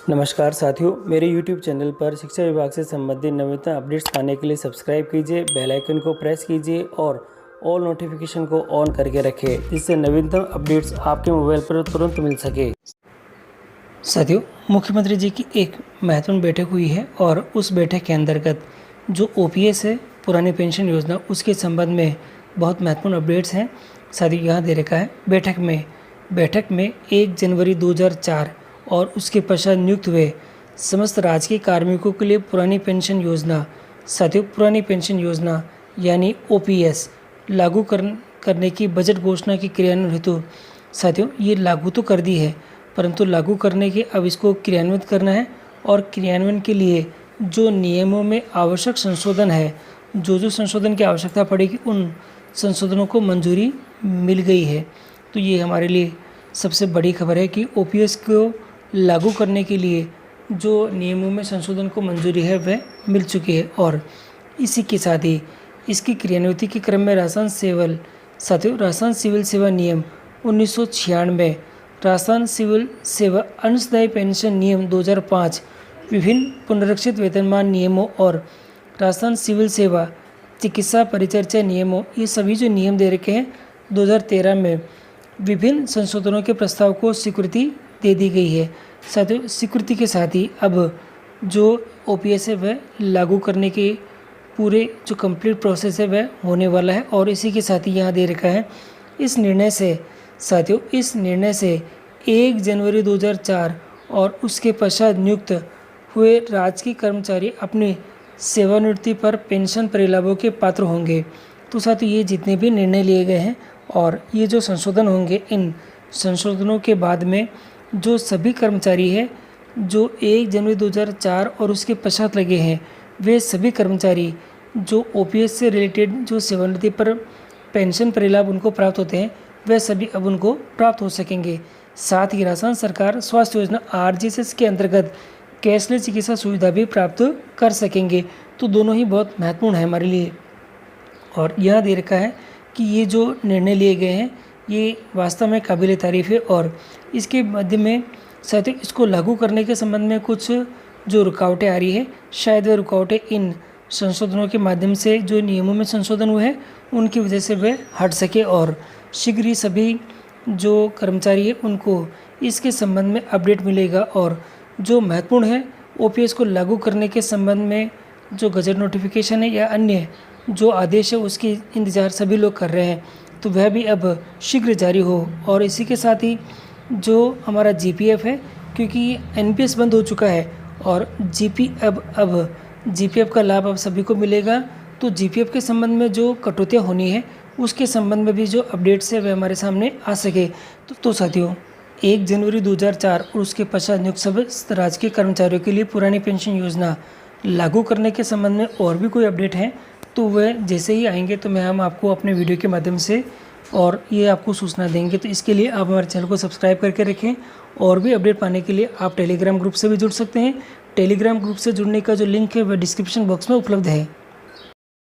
नमस्कार साथियों, मेरे YouTube चैनल पर शिक्षा विभाग से संबंधित नवीनतम अपडेट्स पाने के लिए सब्सक्राइब कीजिए, बेल आइकन को प्रेस कीजिए और ऑल नोटिफिकेशन को ऑन करके रखें, जिससे नवीनतम अपडेट्स आपके मोबाइल पर तुरंत मिल सके। साथियों, मुख्यमंत्री जी की एक महत्वपूर्ण बैठक हुई है और उस बैठक के अंतर्गत जो OPS है, पुरानी पेंशन योजना, उसके संबंध में बहुत महत्वपूर्ण अपडेट्स हैं। साथियों, यहाँ दे रखा है बैठक में 1 जनवरी 2004 और उसके पश्चात नियुक्त हुए समस्त राजकीय कार्मिकों के लिए पुरानी पेंशन योजना, साथियों पुरानी पेंशन योजना यानी OPS लागू करने की बजट घोषणा की क्रियान्वयन हेतु साथियों ये लागू तो कर दी है, परंतु लागू करने के अब इसको क्रियान्वित करना है और क्रियान्वयन के लिए जो नियमों में आवश्यक संशोधन है, जो संशोधन की आवश्यकता पड़ेगी उन संशोधनों को मंजूरी मिल गई है। तो ये हमारे लिए सबसे बड़ी खबर है कि OPS को लागू करने के लिए जो नियमों में संशोधन को मंजूरी है वह मिल चुकी है। और इसी के साथ ही इसकी क्रियान्विति के क्रम में राजस्थान सिविल सेवा नियम 1996, राजस्थान सिविल सेवा अंशदायी पेंशन नियम 2005, विभिन्न पुनरीक्षित वेतनमान नियमों और राजस्थान सिविल सेवा चिकित्सा परिचर्या नियमों, ये सभी जो नियम दे रखे हैं 2013 में विभिन्न संशोधनों के प्रस्ताव को स्वीकृति दे दी गई है। साथियों, स्वीकृति के साथ ही अब जो OPS है वह लागू करने के पूरे जो कंप्लीट प्रोसेस है वह होने वाला है। और इसी के साथ ही यहाँ दे रखा है इस निर्णय से 1 जनवरी 2004 और उसके पश्चात नियुक्त हुए राजकीय कर्मचारी अपनी सेवानिवृत्ति पर पेंशन परिलाभों के पात्र होंगे। तो साथियों, ये जितने भी निर्णय लिए गए हैं और ये जो संशोधन होंगे, इन संशोधनों के बाद में जो सभी कर्मचारी हैं जो 1 जनवरी 2004 और उसके पश्चात लगे हैं, वे सभी कर्मचारी जो OPS से रिलेटेड जो सेवानिवृत्ति पर पेंशन परिलाभ उनको प्राप्त होते हैं, वह सभी अब उनको प्राप्त हो सकेंगे। साथ ही राजस्थान सरकार स्वास्थ्य योजना RGSS के अंतर्गत कैशलेस चिकित्सा सुविधा भी प्राप्त कर सकेंगे। तो दोनों ही बहुत महत्वपूर्ण है हमारे लिए। और यह दे रखा है कि ये जो निर्णय लिए गए हैं ये वास्तव में काबिल तारीफ़ है। और इसके मध्य में साथ ही इसको लागू करने के संबंध में कुछ जो रुकावटें आ रही है, शायद वह रुकावटें इन संशोधनों के माध्यम से जो नियमों में संशोधन हुए हैं उनकी वजह से वह हट सके और शीघ्र ही सभी जो कर्मचारी है उनको इसके संबंध में अपडेट मिलेगा। और जो महत्वपूर्ण है OPS को लागू करने के संबंध में जो गजट नोटिफिकेशन है या अन्य जो आदेश है उसकी इंतज़ार सभी लोग कर रहे हैं, तो वह भी अब शीघ्र जारी हो। और इसी के साथ ही जो हमारा GPF है, क्योंकि NPS बंद हो चुका है और GPF का लाभ अब सभी को मिलेगा, तो GPF के संबंध में जो कटौतियाँ होनी है उसके संबंध में भी जो अपडेट्स है वह हमारे सामने आ सके। तो साथियों, 1 जनवरी 2004 और उसके पश्चात नियुक्त समस्त राजकीय कर्मचारियों के लिए पुरानी पेंशन योजना लागू करने के संबंध में और भी कोई अपडेट हैं तो वह जैसे ही आएंगे तो हम आपको अपने वीडियो के माध्यम से और ये आपको सूचना देंगे। तो इसके लिए आप हमारे चैनल को सब्सक्राइब करके रखें और भी अपडेट पाने के लिए आप टेलीग्राम ग्रुप से भी जुड़ सकते हैं। टेलीग्राम ग्रुप से जुड़ने का जो लिंक है वह डिस्क्रिप्शन बॉक्स में उपलब्ध है।